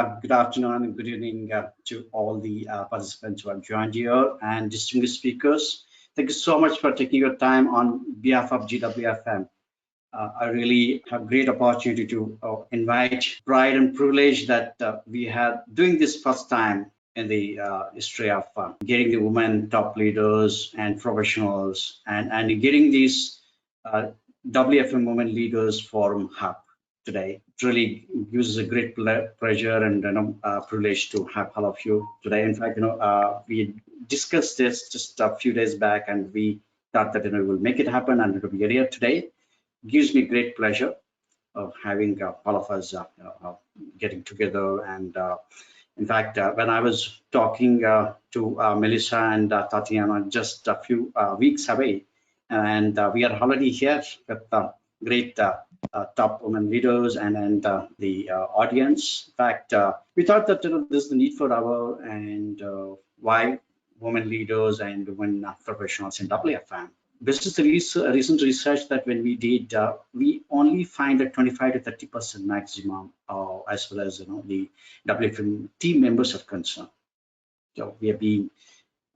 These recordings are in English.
good afternoon and good evening to all the participants who have joined here and distinguished speakers. Thank you so much for taking your time on behalf of GWFM. I really have great opportunity to invite pride and privilege that we have doing this first time in the history of getting the women top leaders and professionals and getting these WFM Women Leaders Forum Hub today. It really gives us a great pleasure and privilege to have all of you today. In fact, we discussed this just a few days back, and we thought that we will make it happen, and it will be here today. It gives me great pleasure of having all of us getting together. And in fact, when I was talking to Melissa and Tatiana just a few weeks away, and we are already here with great top women leaders and the audience. In fact, we thought that there's the need for our and why women leaders and women professionals in WFM. This is the recent research that when we did, we only find that 25 to 30% maximum, as well as the WFM team members are concerned. So we have been.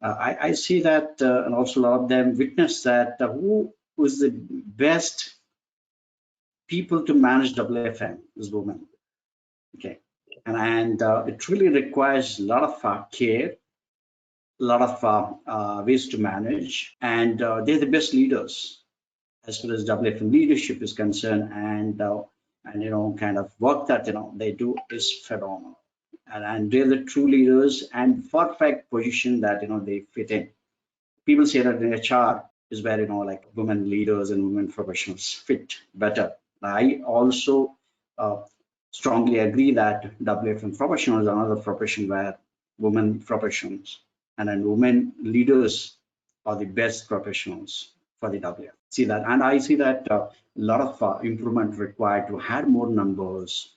I see that, and also a lot of them witness that who is the best people to manage WFM is women. Okay, and it really requires a lot of care, a lot of ways to manage, and they're the best leaders as far as WFM leadership is concerned, and kind of work that they do is phenomenal, and they're the true leaders and perfect position that they fit in. People say that in HR is where like women leaders and women professionals fit better. I also strongly agree that WFM professionals are another profession where women professionals and then women leaders are the best professionals for the WFM. See that, and I see that a lot of improvement required to add more numbers,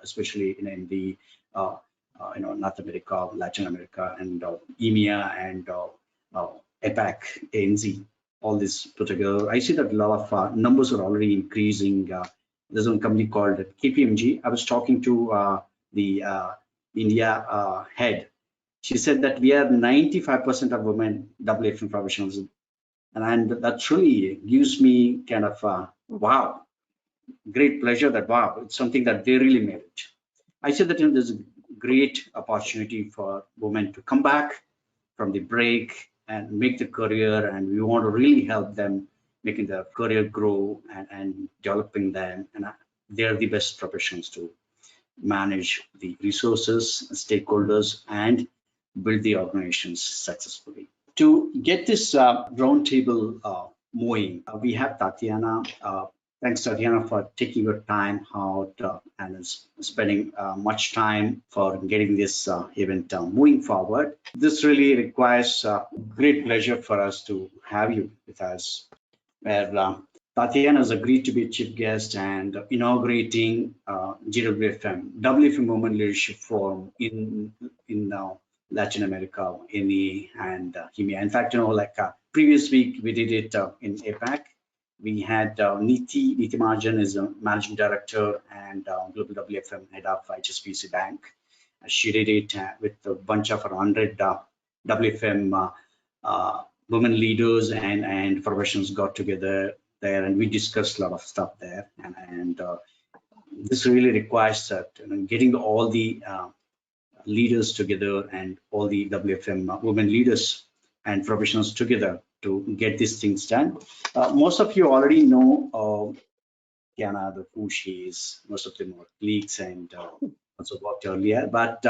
especially in the North America, Latin America, and EMEA and APAC, ANZ. All this put together, I see that a lot of numbers are already increasing. There's one company called KPMG. I was talking to the India head. She said that we are 95% of women WFM professionals, and that really gives me kind of wow, great pleasure that wow, it's something that they really made it. I said that there's a great opportunity for women to come back from the break and make the career, and we want to really help them making their career grow and developing them, and they're the best professionals to manage the resources, stakeholders, and build the organizations successfully. To get this roundtable moving, we have Tatiana. Thanks, Tatiana, for taking your time out and spending much time for getting this event moving forward. This really requires great pleasure for us to have you with us, where Tatiana has agreed to be a chief guest and inaugurating WFM Women Leadership Forum in Latin America, EMEA, and EMEA. In fact, previous week we did it in APAC. We had Niti Mahajan is a managing director and global WFM head of HSBC Bank. She did it with a bunch of 100 WFM women leaders and professionals got together there, and we discussed a lot of stuff there. And this really requires that getting all the leaders together and all the WFM women leaders and professionals together to get these things done. Most of you already know Diana, who she is. Most of them are colleagues and also worked earlier. But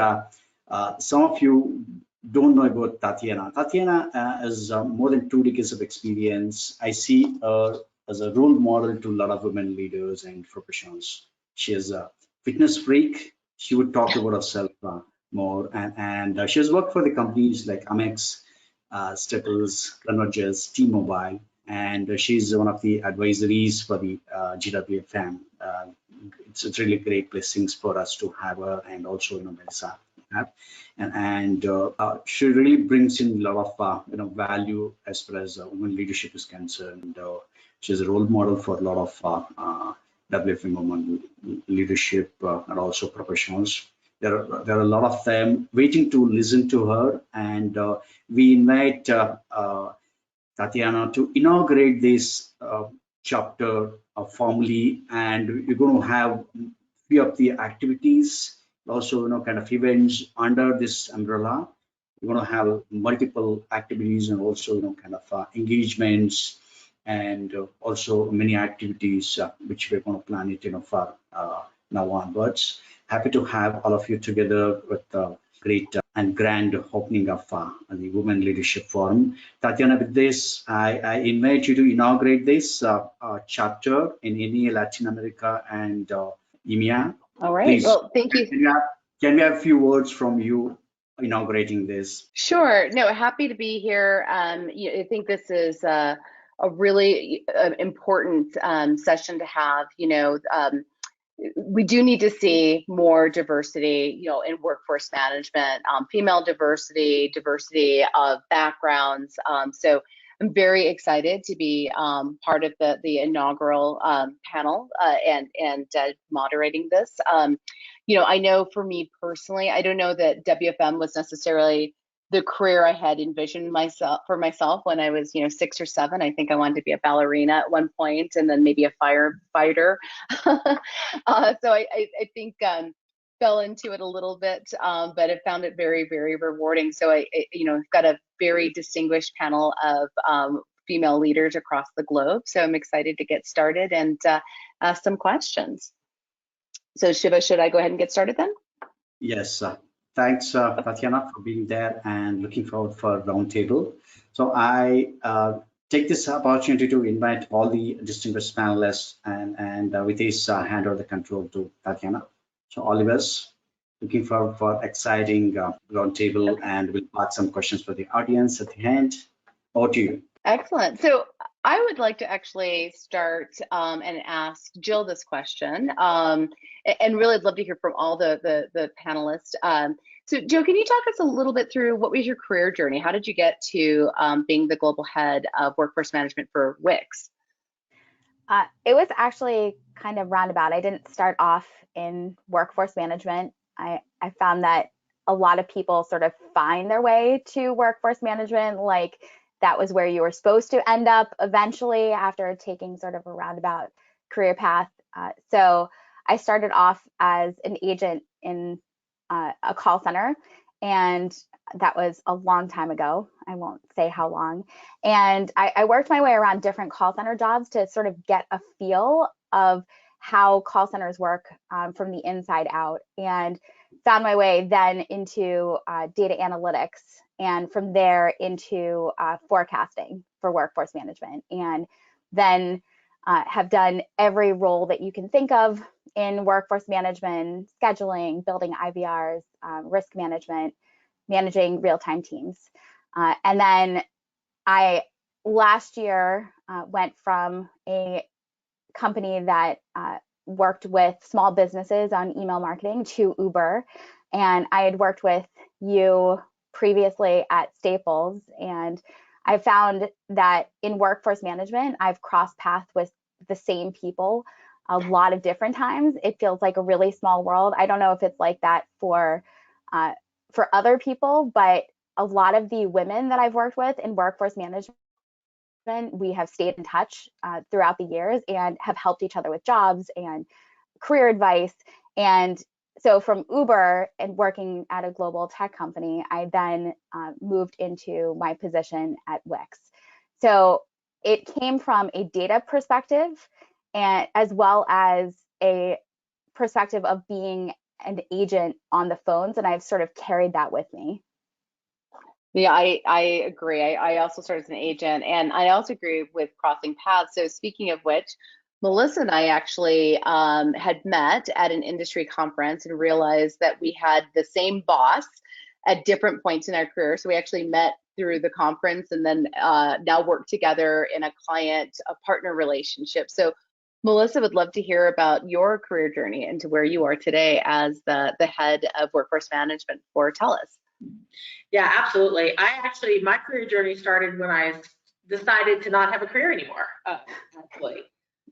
some of you don't know about Tatiana. Tatiana has more than 2 decades of experience. I see her as a role model to a lot of women leaders and professionals. She is a fitness freak. She would talk about herself more. And she has worked for the companies like Amex, Staples, Convergys, T-Mobile, and she's one of the advisories for the GWFM. It's really great blessings for us to have her, and also Melissa. And she really brings in a lot of value as far as women leadership is concerned. She's a role model for a lot of WFM women leadership and also professionals. there are a lot of them waiting to listen to her, and we invite Tatiana to inaugurate this chapter formally, and we're going to have few of the activities, also kind of events under this umbrella. We're going to have multiple activities and also kind of engagements, and also many activities which we're going to plan it for now onwards. Happy to have all of you together with great and grand opening of the Women Leadership Forum. Tatiana, with this, I invite you to inaugurate this chapter in EMEA, Latin America, and EMEA. All right. Please, well, thank you. Can we have a few words from you inaugurating this? Sure. No, happy to be here. I think this is a really important session to have. We do need to see more diversity, in workforce management, female diversity, diversity of backgrounds. So I'm very excited to be part of the inaugural panel and moderating this. I know for me personally, I don't know that WFM was necessarily the career I had envisioned for myself when I was, 6 or 7. I think I wanted to be a ballerina at one point, and then maybe a firefighter. So I think fell into it a little bit, but I found it very, very rewarding. So I've got a very distinguished panel of female leaders across the globe. So I'm excited to get started and ask some questions. So Shiva, should I go ahead and get started then? Yes. Thanks, Tatiana, for being there, and looking forward for Roundtable. So I take this opportunity to invite all the distinguished panelists, and with this, hand over the control to Tatiana. So all of us looking forward for exciting Roundtable, and we'll pass some questions for the audience at the end. Over to you. Excellent. So I would like to actually start and ask Jill this question, and really I'd love to hear from all the panelists. So Jill, can you talk us a little bit through what was your career journey? How did you get to being the global head of workforce management for Wix? It was actually kind of roundabout. I didn't start off in workforce management. I found that a lot of people sort of find their way to workforce management, like that was where you were supposed to end up eventually after taking sort of a roundabout career path. So I started off as an agent in a call center, and that was a long time ago. I won't say how long. And I worked my way around different call center jobs to sort of get a feel of how call centers work from the inside out, and found my way then into data analytics, and from there into forecasting for workforce management, and then have done every role that you can think of in workforce management: scheduling, building IVRs, risk management, managing real-time teams. And then I last year went from a company that worked with small businesses on email marketing to Uber, and I had worked with you previously at Staples, and I found that in workforce management, I've crossed paths with the same people a lot of different times. It feels like a really small world. I don't know if it's like that for other people, but a lot of the women that I've worked with in workforce management, we have stayed in touch throughout the years and have helped each other with jobs and career advice. And so from Uber and working at a global tech company, I then moved into my position at Wix. So it came from a data perspective, and as well as a perspective of being an agent on the phones, and I've sort of carried that with me. Yeah, I agree. I also started as an agent, and I also agree with crossing paths. So speaking of which, Melissa and I actually had met at an industry conference and realized that we had the same boss at different points in our career. So we actually met through the conference, and then now work together in a partner relationship. So Melissa, would love to hear about your career journey and to where you are today as the head of workforce management for TELUS. Yeah, absolutely. My career journey started when I decided to not have a career anymore, actually.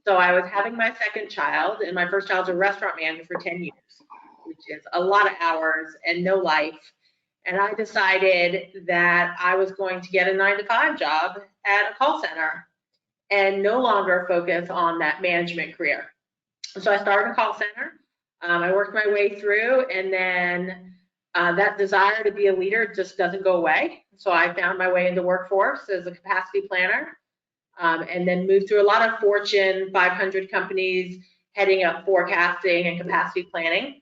So I was having my second child, and my first child was a restaurant manager for 10 years. which is a lot of hours and no life. And I decided that I was going to get a 9-to-5 job at a call center and no longer focus on that management career. So I started a call center. I worked my way through, and then that desire to be a leader just doesn't go away. So I found my way into workforce as a capacity planner, and then moved through a lot of Fortune 500 companies, heading up forecasting and capacity planning.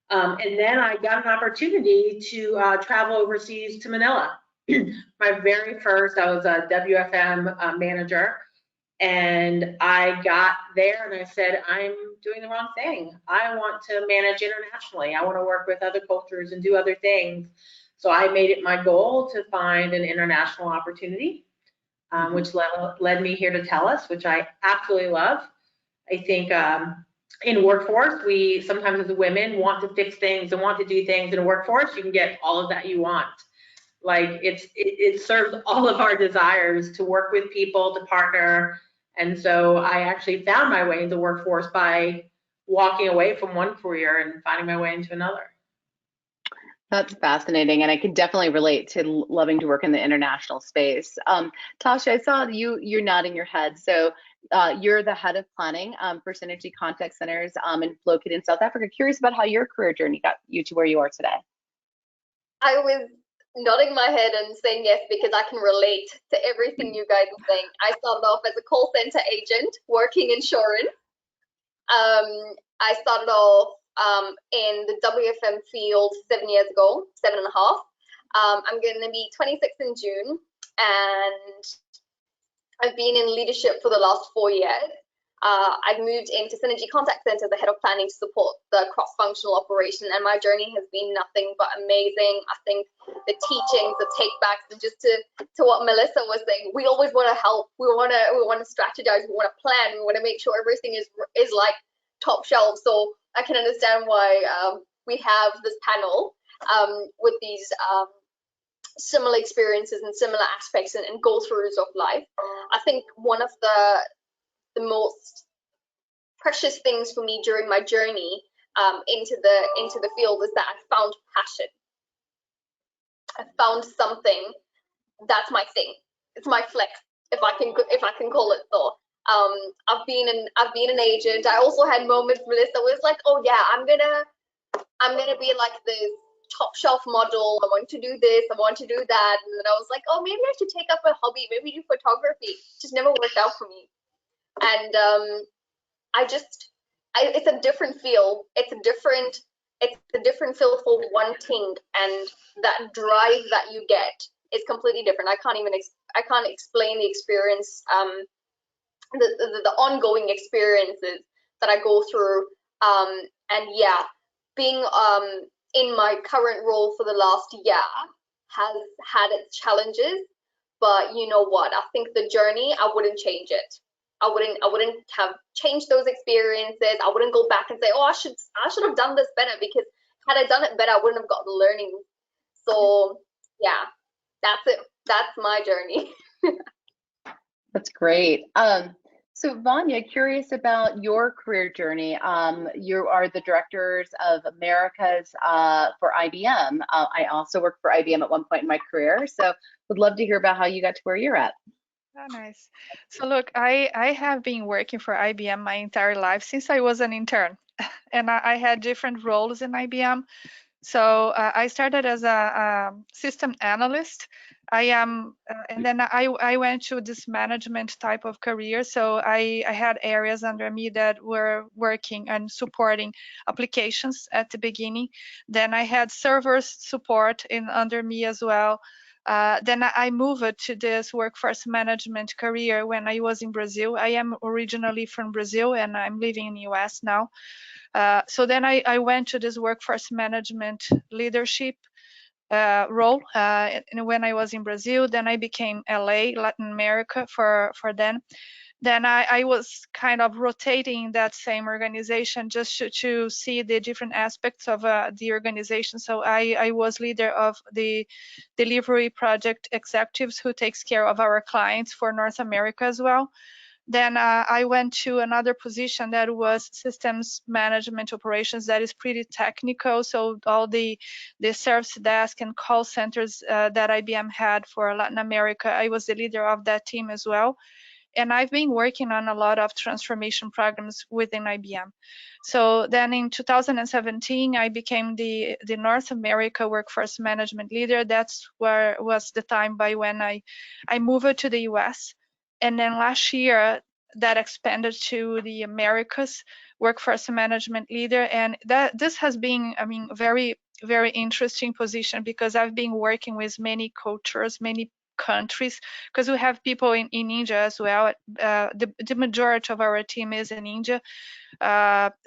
And then I got an opportunity to travel overseas to Manila. My very first, I was a WFM manager, and I got there and I said, I'm doing the wrong thing. I want to manage internationally. I want to work with other cultures and do other things. So I made it my goal to find an international opportunity, which led me here to TELUS, which I absolutely love. I think in workforce, we sometimes as women want to fix things and want to do things in a workforce. You can get all of that you want. Like it serves all of our desires to work with people, to partner. And so I actually found my way into workforce by walking away from one career and finding my way into another. That's fascinating, and I can definitely relate to loving to work in the international space. Tasha, I saw you're nodding your head. So you're the head of planning for Synergy Contact Centers and located in South Africa. Curious about how your career journey got you to where you are today. I was nodding my head and saying yes because I can relate to everything you guys are saying. I started off as a call center agent working insurance. I started off in the WFM field 7 years ago, 7.5. I'm going to be 26 in June, and I've been in leadership for the last 4 years. I've moved into Synergy Contact Center, the head of planning, to support the cross-functional operation, and my journey has been nothing but amazing. I think the teachings, the take-backs, and just to what Melissa was saying, we always want to help. We want to strategize. We want to plan. We want to make sure everything is like top shelf. So I can understand why we have this panel with these similar experiences and similar aspects and go-throughs of life. I think one of the most precious things for me during my journey into the field is that I found passion. I found something that's my thing. It's my flex, if I can call it so. I've been an agent. I also had moments, Melissa, was like, oh yeah, I'm gonna be like this top shelf model. I want to do this, I want to do that. And then I was like, oh, maybe I should take up a hobby, maybe do photography. It just never worked out for me. And it's a different feel. It's a different feel for wanting, and that drive that you get is completely different. I can't explain the experience, the ongoing experiences that I go through. And yeah, being in my current role for the last year has had its challenges, but you know what? I think the journey, I wouldn't change it. I wouldn't have changed those experiences. I wouldn't go back and say, oh, I should have done this better, because had I done it better, I wouldn't have got the learning. So yeah, that's it. That's my journey. That's great. So Vanya, curious about your career journey. You are the directors of Americas for IBM. I also worked for IBM at one point in my career, so would love to hear about how you got to where you're at. Oh, nice. So look, I have been working for IBM my entire life since I was an intern, and I had different roles in IBM. So I started as a system analyst. And then I went to this management type of career. So I had areas under me that were working and supporting applications at the beginning. Then I had servers support under me as well. Then I moved to this workforce management career when I was in Brazil. I am originally from Brazil, and I'm living in the US now. So then I went to this workforce management leadership role when I was in Brazil. Then I became LA, Latin America for then. Then I was kind of rotating that same organization just to see the different aspects of the organization. So I was leader of the delivery project executives who takes care of our clients for North America as well. Then I went to another position that was systems management operations, that is pretty technical. So all the service desk and call centers that IBM had for Latin America, I was the leader of that team as well. And I've been working on a lot of transformation programs within IBM. So then in 2017, I became the North America Workforce Management Leader. That's where was the time by when I moved to the US. And then last year, that expanded to the Americas Workforce Management Leader. And this has been, I mean, very, very interesting position, because I've been working with many cultures, many countries, because we have people in India as well. The majority of our team is in India.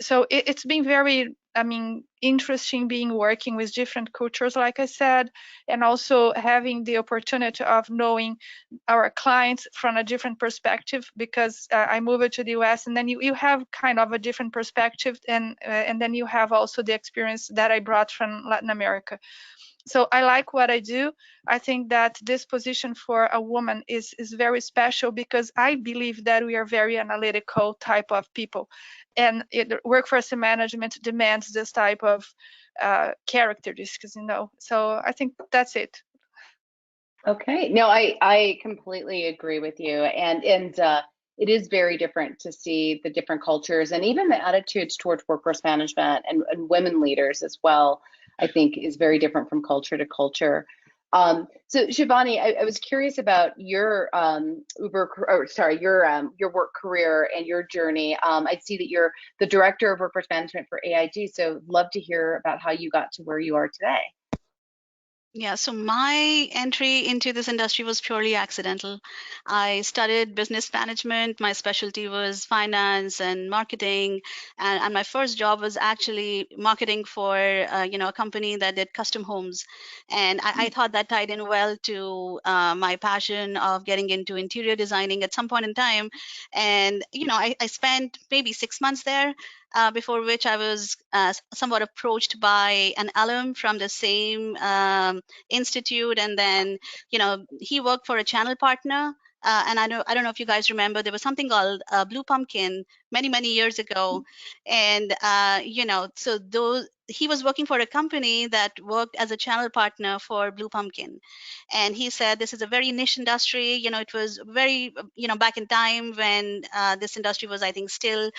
So it's been very, I mean, interesting being working with different cultures, like I said, and also having the opportunity of knowing our clients from a different perspective, because I moved to the US, and then you have kind of a different perspective, and then you have also the experience that I brought from Latin America. So I like what I do. I think that this position for a woman is very special, because I believe that we are very analytical type of people, and workforce management demands this type of characteristics, you know. So I think that's it. Okay, no, I completely agree with you, and it is very different to see the different cultures, and even the attitudes towards workforce management and women leaders as well, I think is very different from culture to culture. So Shivani, I was curious about your your work career and your journey. I see that you're the director of workforce management for AIG, so love to hear about how you got to where you are today. Yeah, so my entry into this industry was purely accidental. I studied business management. My specialty was finance and marketing, and my first job was actually marketing for a company that did custom homes, and I thought that tied in well to my passion of getting into interior designing at some point in time. And I spent maybe 6 months there. Before which I was somewhat approached by an alum from the same institute, and then he worked for a channel partner, and I don't know if you guys remember, there was something called Blue Pumpkin many years ago, and so those he was working for a company that worked as a channel partner for Blue Pumpkin, and he said this is a very niche industry. It was very back in time when this industry was, I think, still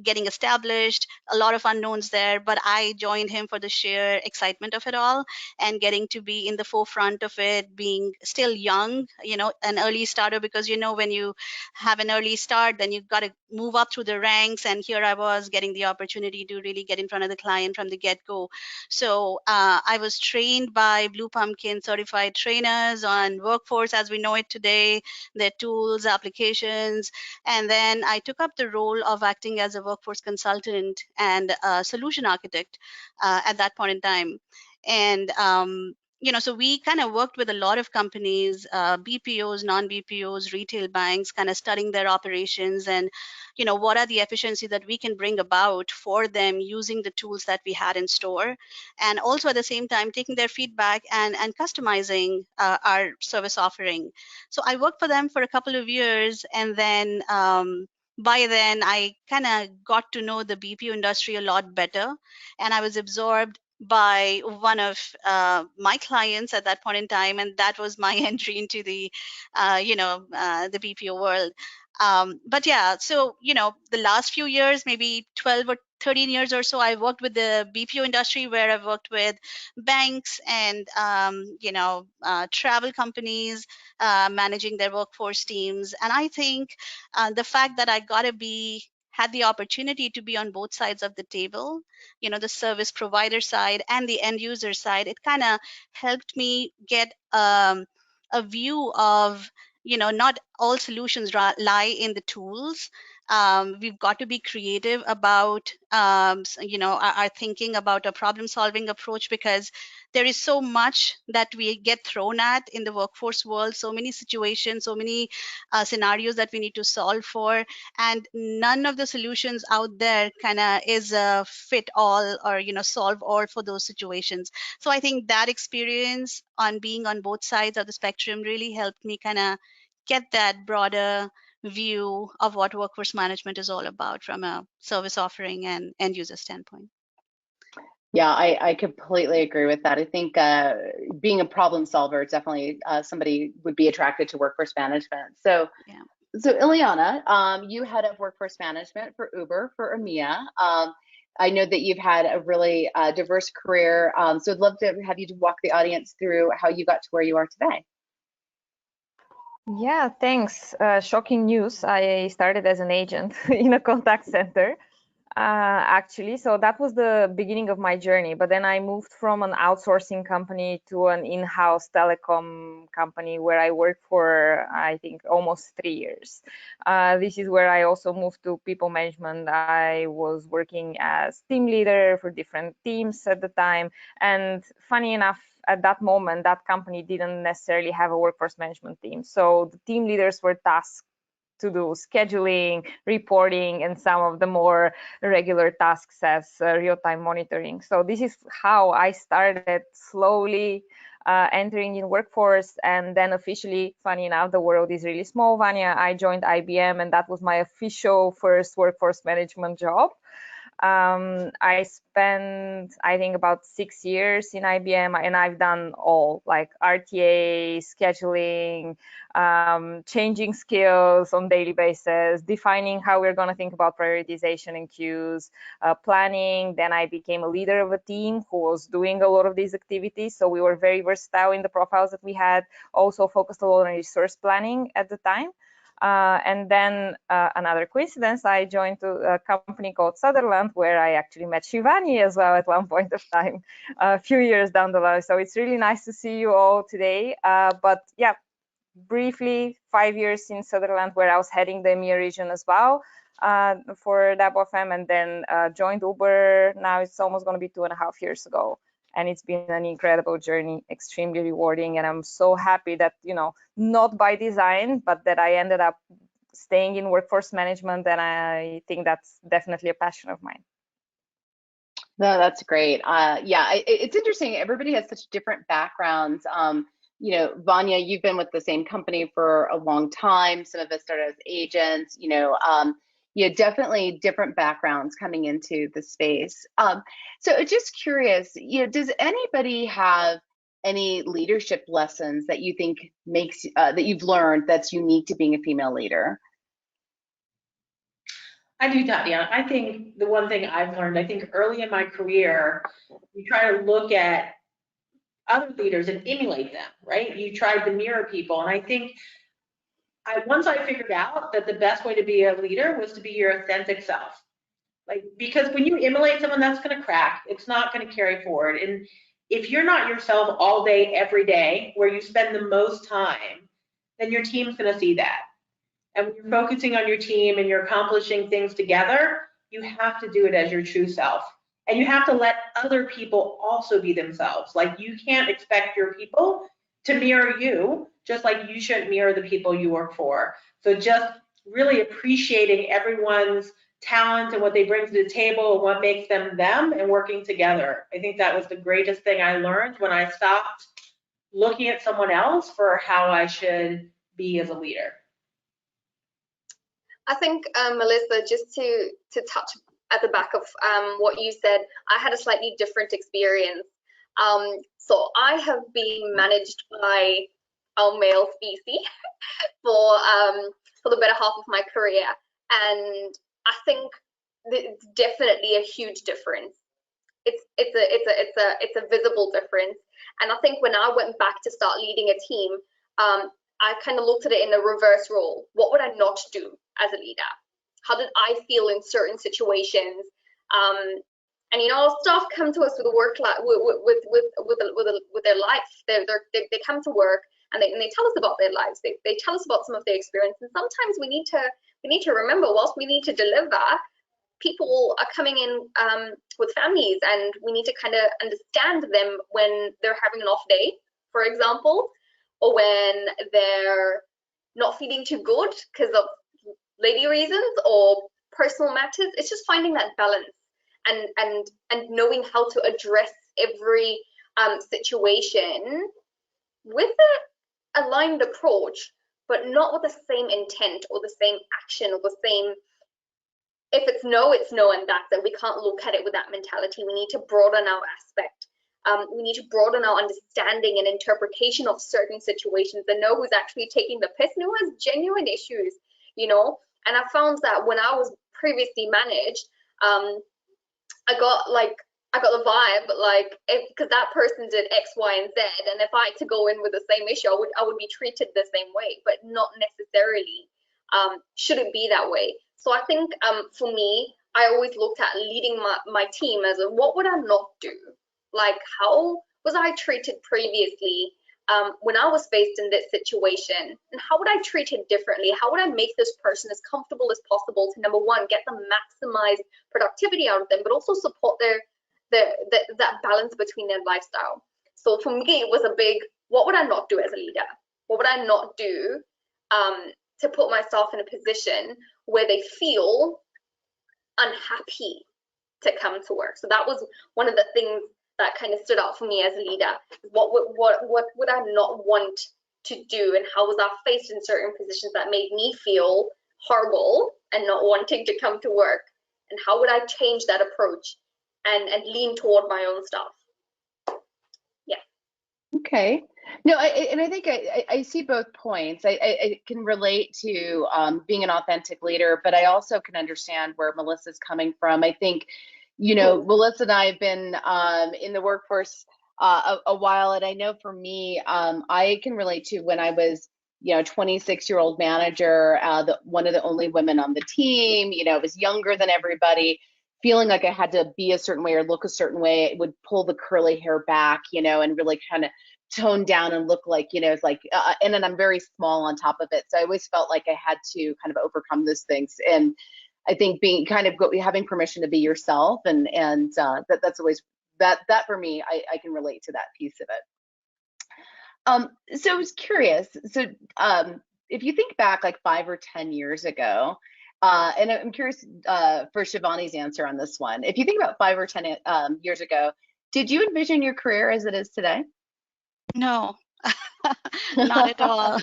getting established, a lot of unknowns there, but I joined him for the sheer excitement of it all and getting to be in the forefront of it, being still young, an early starter, because when you have an early start, then you've got to move up through the ranks. And here I was getting the opportunity to really get in front of the client from the get-go. So I was trained by Blue Pumpkin certified trainers on workforce as we know it today, their tools, applications, and then I took up the role of acting as a workforce consultant and a solution architect at that point in time. And so we kind of worked with a lot of companies, BPOs, non-BPOs, retail banks, kind of studying their operations and what are the efficiency that we can bring about for them using the tools that we had in store, and also at the same time taking their feedback and customizing our service offering. So I worked for them for a couple of years, and then by then I kind of got to know the BPO industry a lot better, and I was absorbed by one of my clients at that point in time, and that was my entry into the the BPO world. But yeah, so the last few years, maybe 12 or 13 years or so, I worked with the BPO industry, where I've worked with banks and travel companies, managing their workforce teams. And I think the fact that I had the opportunity to be on both sides of the table, the service provider side and the end user side, it kind of helped me get a view of not all solutions lie in the tools. We've got to be creative about our thinking about a problem solving approach, because there is so much that we get thrown at in the workforce world, so many situations, so many scenarios that we need to solve for, and none of the solutions out there kind of is a fit all or solve all for those situations. So I think that experience on being on both sides of the spectrum really helped me kind of get that broader view of what workforce management is all about from a service offering and end user standpoint. Yeah, I completely agree with that. I think being a problem solver, definitely somebody would be attracted to workforce management. So, Yeah. so Ileana, you head up workforce management for Uber for EMEA. I know that you've had a really diverse career. So I'd love to have you walk the audience through how you got to where you are today. Yeah, thanks. Shocking news. I started as an agent in a contact center, actually. So that was the beginning of my journey. But then I moved from an outsourcing company to an in-house telecom company where I worked for, I think, almost 3 years. This is where I also moved to people management. I was working as team leader for different teams at the time. And funny enough, at that moment, that company didn't necessarily have a workforce management team. So the team leaders were tasked to do scheduling, reporting, and some of the more regular tasks as real-time monitoring. So this is how I started slowly entering in workforce, and then officially, funny enough, the world is really small, Vanya. I joined IBM, and that was my official first workforce management job. I spent, I think, about 6 years in IBM, and I've done all, like RTA, scheduling, changing skills on daily basis, defining how we're going to think about prioritization and queues, planning. Then I became a leader of a team who was doing a lot of these activities. So we were very versatile in the profiles that we had, also focused a lot on resource planning at the time. And then another coincidence, I joined a company called Sutherland, where I actually met Shivani as well at one point of time, a few years down the line. So it's really nice to see you all today. But yeah, briefly, 5 years in Sutherland, where I was heading the EMEA region as well for WFM, and then joined Uber. Now it's almost going to be 2.5 years ago. And it's been an incredible journey, extremely rewarding. And I'm so happy that, you know, not by design, but that I ended up staying in workforce management. And I think that's definitely a passion of mine. No, that's great. Yeah, it's interesting. Everybody has such different backgrounds. You know, Vanya, you've been with the same company for a long time. Some of us started as agents, you know, definitely different backgrounds coming into the space. So just curious, you know, does anybody have any leadership lessons that you think makes that you've learned that's unique to being a female leader? I do, Tatiana. I think the one thing I've learned, I think early in my career, you try to look at other leaders and emulate them, right? You try to mirror people. And I think once I figured out that the best way to be a leader was to be your authentic self. Like, because when you emulate someone, that's going to crack. It's not going to carry forward. And if you're not yourself all day, every day, where you spend the most time, then your team's going to see that. And when you're focusing on your team and you're accomplishing things together, you have to do it as your true self. And you have to let other people also be themselves. Like, you can't expect your people to mirror you, just like you shouldn't mirror the people you work for. So just really appreciating everyone's talent and what they bring to the table and what makes them them, and working together. I think that was the greatest thing I learned when I stopped looking at someone else for how I should be as a leader. I think, Melissa, just to touch at the back of what you said, I had a slightly different experience. So I have been managed by our male species for the better half of my career, and I think it's definitely a huge difference. It's a visible difference, and I think when I went back to start leading a team, I kind of looked at it in a reverse role. What would I not do as a leader? How did I feel in certain situations? And you know, staff come to us with a work life, with their life. They come to work and they tell us about their lives. They tell us about some of their experience. And sometimes we need to remember, whilst we need to deliver, people are coming in with families, and we need to kind of understand them when they're having an off day, for example, or when they're not feeling too good because of lady reasons or personal matters. It's just finding that balance and knowing how to address every situation with an aligned approach, but not with the same intent or the same action or the same, if it's no, it's no, and that's it. We can't look at it with that mentality. We need to broaden our aspect. We need to broaden our understanding and interpretation of certain situations and know who's actually taking the piss and who has genuine issues, you know. And I found that when I was previously managed, I got the vibe, like, because that person did X, Y, and Z, and if I had to go in with the same issue, I would be treated the same way, but not necessarily should it be that way. So I think for me, I always looked at leading my team as what would I not do? Like, how was I treated previously when I was faced in this situation, and how would I treat it differently? How would I make this person as comfortable as possible to, number one, get the maximized productivity out of them, but also support that balance between their lifestyle. So for me, it was a big, what would I not do as a leader? What would I not do to put myself in a position where they feel unhappy to come to work? So that was one of the things that kind of stood out for me as a leader. What would I not want to do, and how was I faced in certain positions that made me feel horrible and not wanting to come to work? And how would I change that approach and lean toward my own stuff? Yeah. Okay. No, I think I see both points. I can relate to being an authentic leader, but I also can understand where Melissa's coming from. I think, you know, Melissa and I have been in the workforce a while, and I know for me, I can relate to when I was, you know, 26-year-old manager, one of the only women on the team. You know, I was younger than everybody, feeling like I had to be a certain way or look a certain way. It would pull the curly hair back, you know, and really kind of tone down and look like, you know, it's like, and then I'm very small on top of it. So I always felt like I had to kind of overcome those things. And I think being kind of having permission to be yourself, and that's always that for me, I can relate to that piece of it. So I was curious. So if you think back like 5 or 10 years ago, and I'm curious for Shivani's answer on this one. If you think about 5 or 10 years ago, did you envision your career as it is today? No, not at all.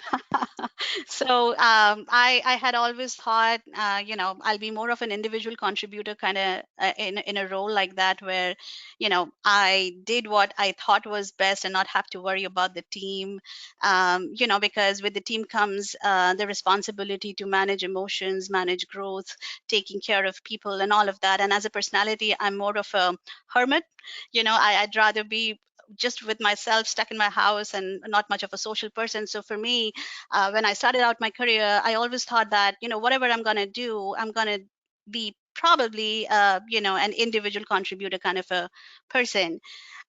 So I had always thought, you know, I'll be more of an individual contributor kind of in a role like that, where, you know, I did what I thought was best and not have to worry about the team, you know, because with the team comes the responsibility to manage emotions, manage growth, taking care of people and all of that. And as a personality, I'm more of a hermit. You know, I'd rather be just with myself, stuck in my house, and not much of a social person. So for me, when I started out my career, I always thought that, you know, whatever I'm going to do, I'm going to be probably, you know, an individual contributor kind of a person.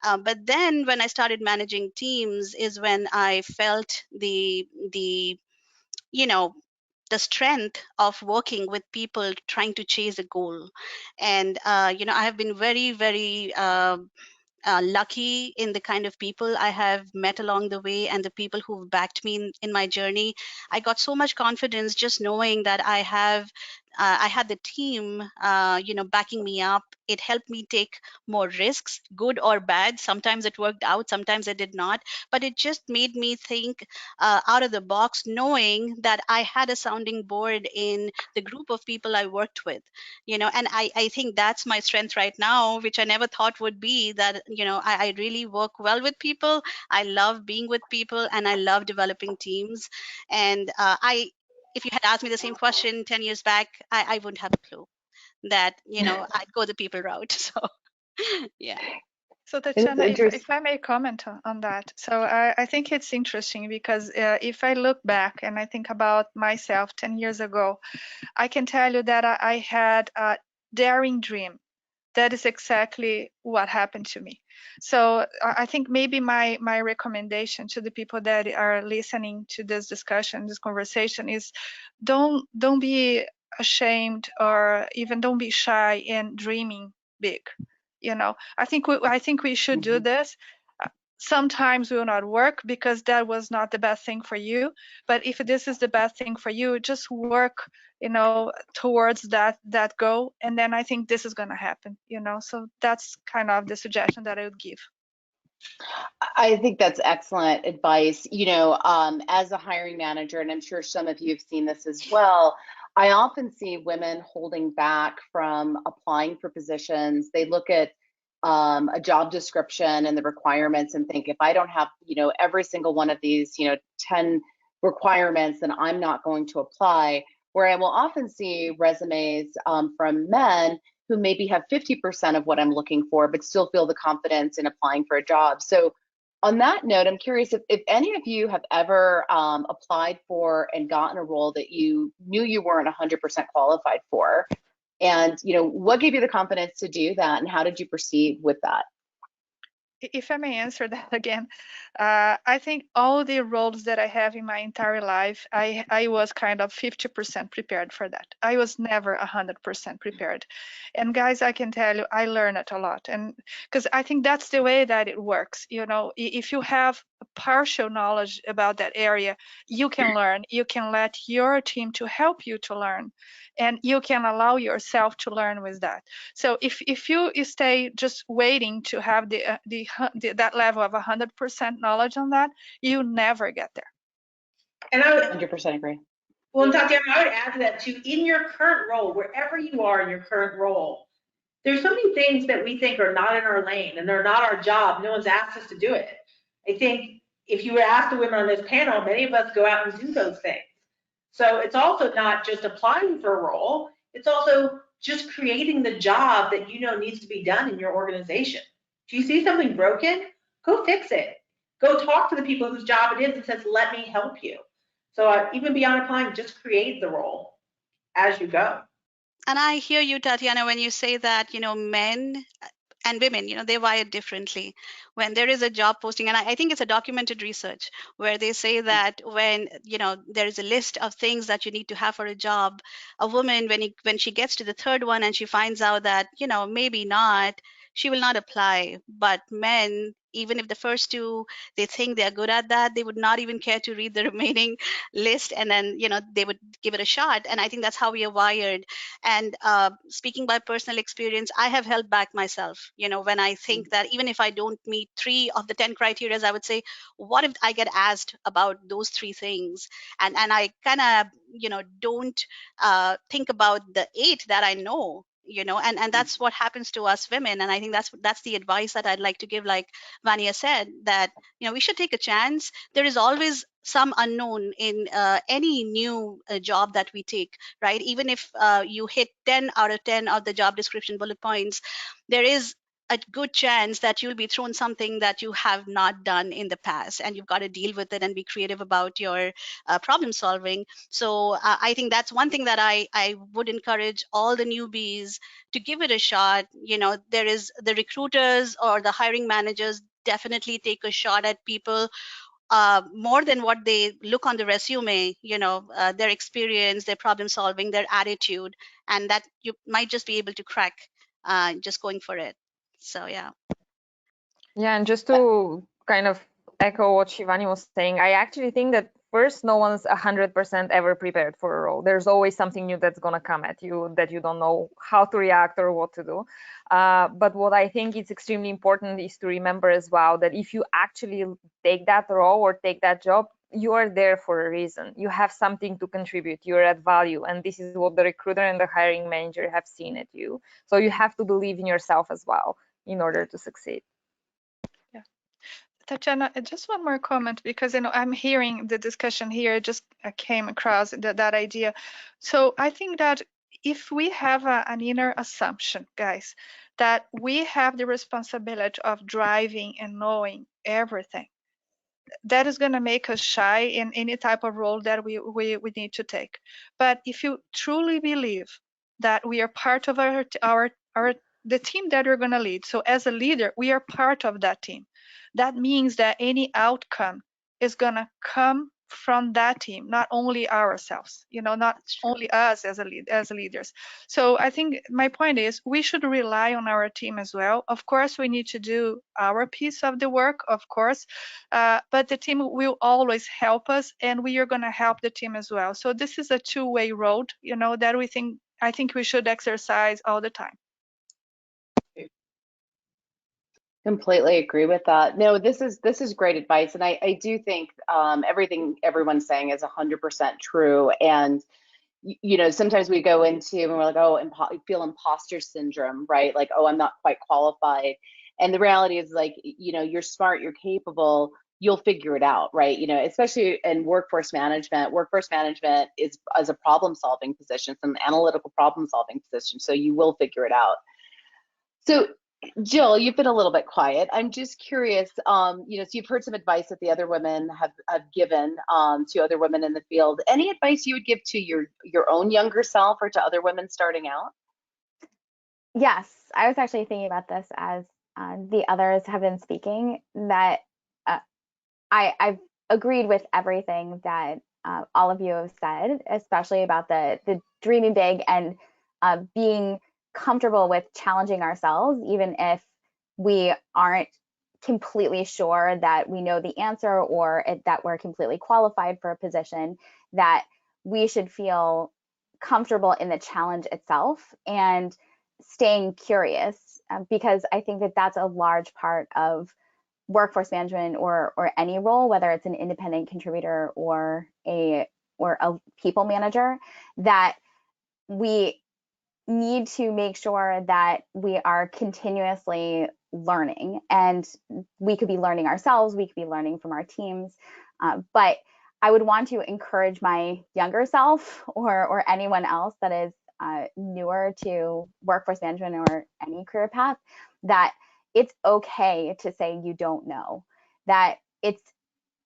But then when I started managing teams is when I felt you know, the strength of working with people trying to chase a goal. And, you know, I have been very, very lucky in the kind of people I have met along the way and the people who've backed me in my journey. I got so much confidence just knowing that I had the team, you know, backing me up. It helped me take more risks, good or bad. Sometimes it worked out, sometimes it did not. But it just made me think out of the box, knowing that I had a sounding board in the group of people I worked with, you know. And I think that's my strength right now, which I never thought would be, that, you know, I really work well with people. I love being with people, and I love developing teams. And if you had asked me the same question 10 years back, I wouldn't have a clue that, you know, I'd go the people route. So yeah. So Tatiana, if I may comment on that. So I think it's interesting because if I look back and I think about myself 10 years ago, I can tell you that I had a daring dream. That is exactly what happened to me. So I think maybe my recommendation to the people that are listening to this discussion, this conversation, is don't be ashamed, or even don't be shy in dreaming big. You know, I think we should do this. Sometimes will not work because that was not the best thing for you, but if this is the best thing for you, just work, you know, towards that goal, and then I think this is going to happen, you know. So that's kind of the suggestion that I would give. I think that's excellent advice. As a hiring manager, and I'm sure some of you have seen this as well, I often see women holding back from applying for positions. They look at a job description and the requirements and think, if I don't have, every single one of these, 10 requirements, then I'm not going to apply. Where I will often see resumes from men who maybe have 50% of what I'm looking for, but still feel the confidence in applying for a job. So on that note, I'm curious if any of you have ever applied for and gotten a role that you knew you weren't 100% qualified for, and what gave you the confidence to do that, and how did you proceed with that? If I may answer that again, I think all the roles that I have in my entire life, I was kind of 50% prepared for that. I was never 100% prepared. And guys, I can tell you, I learned it a lot. And because I think that's the way that it works. If you have partial knowledge about that area, you can learn. You can let your team to help you to learn, and you can allow yourself to learn with that. So if you stay just waiting to have that level of 100% knowledge on that, you never get there. And I would 100% agree. Well, Tatiana, I would add to that too. In your current role, wherever you are in your current role, there's so many things that we think are not in our lane and they're not our job. No one's asked us to do it. I think if you were asked the women on this panel, many of us go out and do those things. So it's also not just applying for a role, it's also just creating the job that needs to be done in your organization. If you see something broken, go fix it. Go talk to the people whose job it is and says, let me help you. So even beyond applying, just create the role as you go. And I hear you, Tatiana, when you say that, men and women, they're wired differently. When there is a job posting, and I think it's a documented research where they say that when, there is a list of things that you need to have for a job, a woman, when she gets to the third one and she finds out that, maybe not, she will not apply. But men, even if the first two, they think they're good at that, they would not even care to read the remaining list, and then, they would give it a shot. And I think that's how we are wired. And speaking by personal experience, I have held back myself, when I think that even if I don't meet 3 of the 10 criteria, I would say, what if I get asked about those 3 things? And I kind of, don't think about the 8 that I know. And that's what happens to us women. And I think that's the advice that I'd like to give. Like Vania said, that we should take a chance. There is always some unknown in any new job that we take, right? Even if you hit 10 out of 10 of the job description bullet points, there is a good chance that you'll be thrown something that you have not done in the past, and you've got to deal with it and be creative about your problem solving. So I think that's one thing that I would encourage all the newbies to give it a shot. There is the recruiters or the hiring managers definitely take a shot at people more than what they look on the resume, their experience, their problem solving, their attitude, and that you might just be able to crack just going for it. So, yeah. Yeah, and just to kind of echo what Shivani was saying, I actually think that first, no one's 100% ever prepared for a role. There's always something new that's going to come at you that you don't know how to react or what to do. But what I think is extremely important is to remember as well that if you actually take that role or take that job, you are there for a reason. You have something to contribute. You're at value. And this is what the recruiter and the hiring manager have seen at you. So you have to believe in yourself as well in order to succeed. Tatiana, just one more comment, because I'm hearing the discussion here. Just came across that idea. So I think that if we have an inner assumption, guys, that we have the responsibility of driving and knowing everything, that is going to make us shy in any type of role that we need to take. But if you truly believe that we are part of the team that we're going to lead, so as a leader, we are part of that team. That means that any outcome is going to come from that team, not only ourselves, not only us as leaders. So I think my point is we should rely on our team as well. Of course, we need to do our piece of the work, of course, but the team will always help us, and we are going to help the team as well. So this is a two-way road, that I think we should exercise all the time. Completely agree with that. No, this is great advice, and I do think everything everyone's saying is 100% true. And you know, sometimes we go into and we're like, oh, feel imposter syndrome, right? Like, oh, I'm not quite qualified. And the reality is, like, you know, you're smart, you're capable, you'll figure it out, right? You know, especially in workforce management. Workforce management is as a problem solving position, it's an analytical problem solving position, so you will figure it out. So, Jill, you've been a little bit quiet. I'm just curious, you know, so you've heard some advice that the other women have given to other women in the field. Any advice you would give to your own younger self or to other women starting out? Yes, I was actually thinking about this as the others have been speaking, that I've agreed with everything that all of you have said, especially about the dreaming big and being comfortable with challenging ourselves, even if we aren't completely sure that we know the answer or that we're completely qualified for a position, that we should feel comfortable in the challenge itself and staying curious, because I think that that's a large part of workforce management or any role, whether it's an independent contributor or a people manager, that we need to make sure that we are continuously learning. And we could be learning ourselves, we could be learning from our teams, but I would want to encourage my younger self or anyone else that is newer to workforce management or any career path, that it's okay to say you don't know, that it's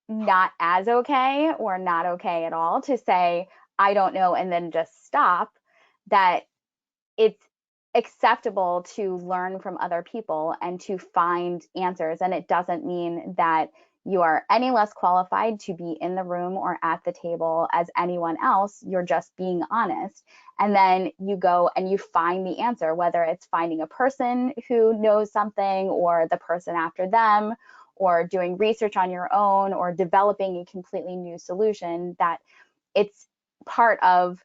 not as okay or not okay at all to say I don't know and then just stop, that it's acceptable to learn from other people and to find answers. And it doesn't mean that you are any less qualified to be in the room or at the table as anyone else. You're just being honest. And then you go and you find the answer, whether it's finding a person who knows something or the person after them, or doing research on your own, or developing a completely new solution. That it's part of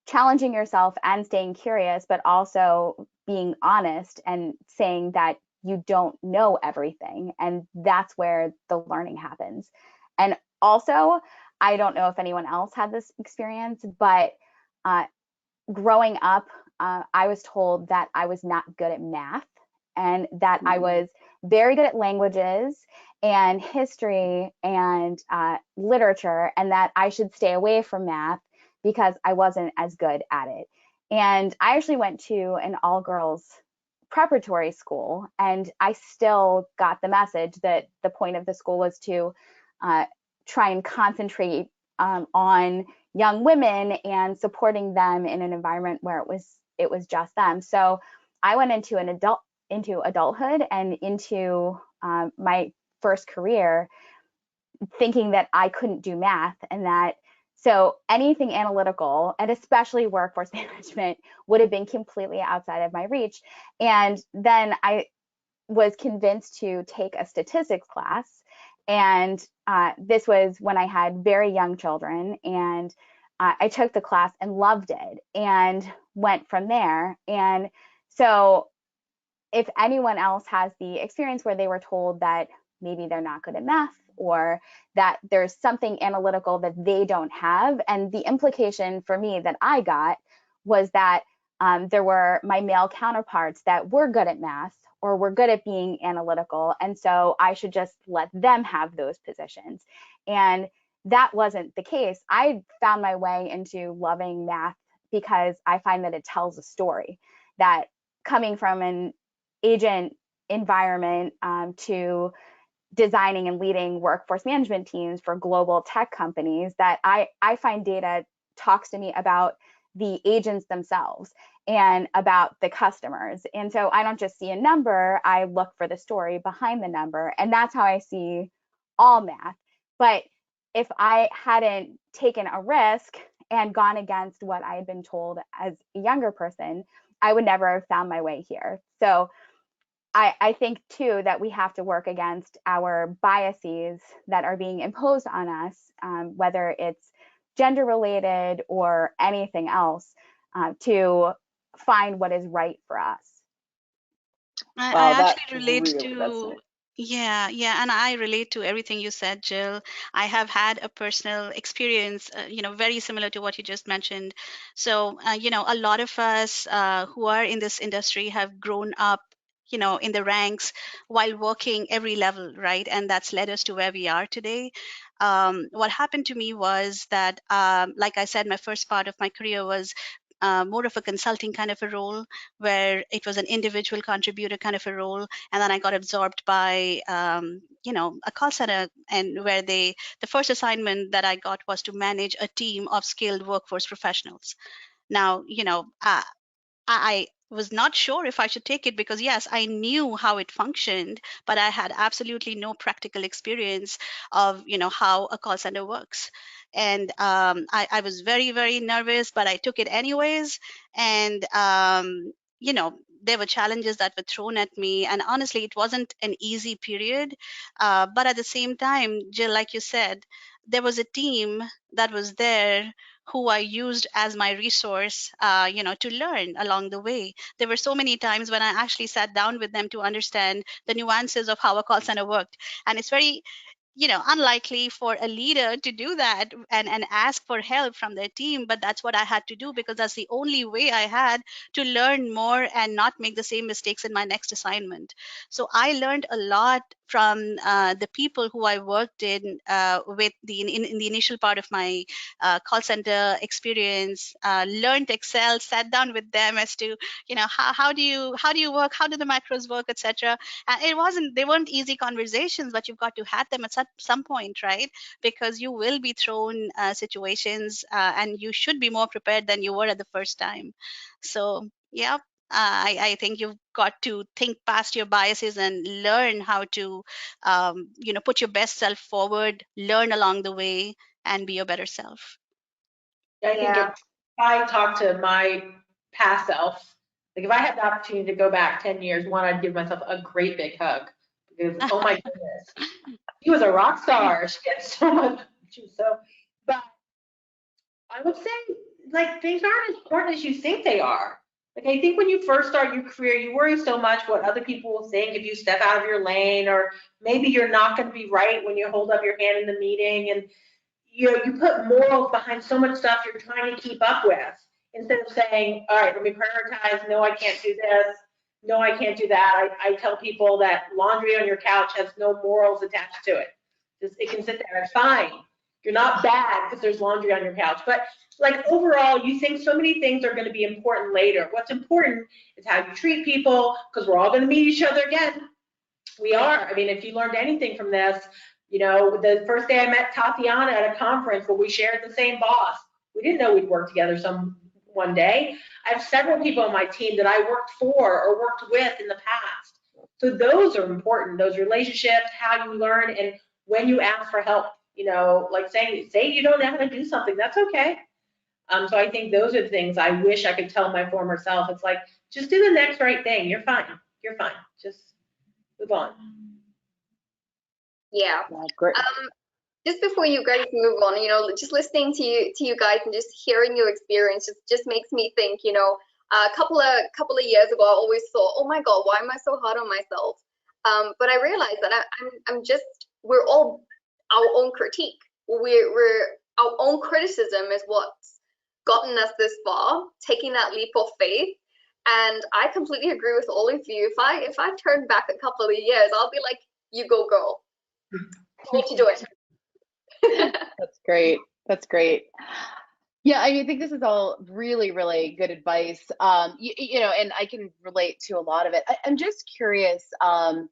challenging yourself and staying curious, but also being honest and saying that you don't know everything. And that's where the learning happens. And also, I don't know if anyone else had this experience, but growing up, I was told that I was not good at math and that I was very good at languages and history and literature, and that I should stay away from math because I wasn't as good at it. And I actually went to an all-girls preparatory school, and I still got the message that the point of the school was to try and concentrate on young women and supporting them in an environment where it was just them. So I went into adulthood and into my first career thinking that I couldn't do math, and that so anything analytical, and especially workforce management, would have been completely outside of my reach. And then I was convinced to take a statistics class. And this was when I had very young children. And I took the class and loved it and went from there. And so if anyone else has the experience where they were told that maybe they're not good at math, or that there's something analytical that they don't have, and the implication for me that I got was that there were my male counterparts that were good at math or were good at being analytical, and so I should just let them have those positions. And that wasn't the case. I found my way into loving math because I find that it tells a story, that coming from an agent environment to designing and leading workforce management teams for global tech companies, that I find data talks to me about the agents themselves and about the customers. And so I don't just see a number, I look for the story behind the number. And that's how I see all math. But if I hadn't taken a risk and gone against what I had been told as a younger person, I would never have found my way here. So I think too that we have to work against our biases that are being imposed on us, whether it's gender related or anything else, to find what is right for us. I That's actually relate really to, fascinating. yeah, and I relate to everything you said, Jill. I have had a personal experience, very similar to what you just mentioned. So, a lot of us who are in this industry have grown up, in the ranks while working every level, right? And that's led us to where we are today. What happened to me was that, like I said, my first part of my career was more of a consulting kind of a role where it was an individual contributor kind of a role, and then I got absorbed by a call center, and where the first assignment that I got was to manage a team of skilled workforce professionals. Now, I was not sure if I should take it because, yes, I knew how it functioned, but I had absolutely no practical experience of, how a call center works. And I was very, very nervous, but I took it anyways. And, there were challenges that were thrown at me. And honestly, it wasn't an easy period. But at the same time, Jill, like you said, there was a team that was there who I used as my resource, to learn along the way. There were so many times when I actually sat down with them to understand the nuances of how a call center worked. And it's very, unlikely for a leader to do that and ask for help from their team, but that's what I had to do because that's the only way I had to learn more and not make the same mistakes in my next assignment. So I learned a lot from the people who I worked with in the initial part of my call center experience. Learned Excel, sat down with them as to how do you work, how do the macros work, etc. They weren't easy conversations, but you've got to have them at some point, right? Because you will be thrown situations, and you should be more prepared than you were at the first time. So yeah, I think you've got to think past your biases and learn how to put your best self forward, learn along the way, and be your better self. I think if I talk to my past self, like if I had the opportunity to go back 10 years, one, I'd give myself a great big hug because, oh my goodness, she was a rock star. She had so much, but I would say like things aren't as important as you think they are. Like I think when you first start your career, you worry so much what other people will think if you step out of your lane, or maybe you're not going to be right when you hold up your hand in the meeting, and you put morals behind so much stuff you're trying to keep up with instead of saying, all right, let me prioritize. No, I can't do this. No, I can't do that. I tell people that laundry on your couch has no morals attached to it. It can sit there. It's fine. You're not bad because there's laundry on your couch. But like overall, you think so many things are going to be important later. What's important is how you treat people, because we're all going to meet each other again. We are. I mean, if you learned anything from this, the first day I met Tatiana at a conference where we shared the same boss, we didn't know we'd work together one day. I have several people on my team that I worked for or worked with in the past. So those are important, those relationships, how you learn, and when you ask for help, like say you don't know how to do something, that's okay. So I think those are the things I wish I could tell my former self. It's like, just do the next right thing. You're fine. You're fine. Just move on. Yeah. Great. Just before you guys move on, just listening to you guys and just hearing your experience just makes me think, a couple of years ago, I always thought, oh my God, why am I so hard on myself? But I realized that we're all our own critique. We're our own criticism is what's gotten us this far, taking that leap of faith. And I completely agree with all of you. If I turn back a couple of years, I'll be like, you go, girl. You need to do it. That's great. That's great. Yeah, I think this is all really, really good advice. And I can relate to a lot of it. I'm just curious, have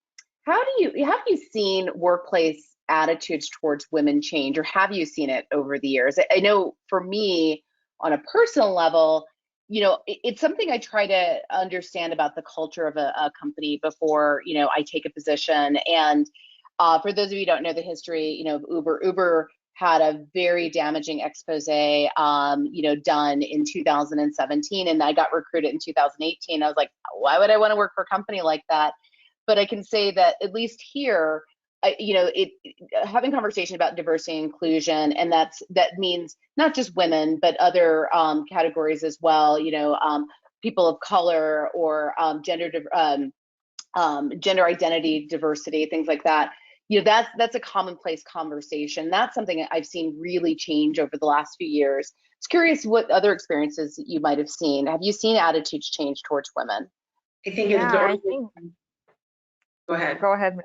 you seen workplace attitudes towards women change, or have you seen it over the years? I know for me, on a personal level, it's something I try to understand about the culture of a company before, I take a position. And for those of you who don't know the history, of Uber had a very damaging expose, done in 2017, and I got recruited in 2018. I was like, why would I want to work for a company like that? But I can say that at least here, having conversation about diversity and inclusion, and that means not just women, but other categories as well. People of color or gender gender identity, diversity, things like that. You know, that's a commonplace conversation. That's something I've seen really change over the last few years. I was curious what other experiences you might have seen. Have you seen attitudes change towards women? I think Yeah, it's I think. Go ahead. Go ahead.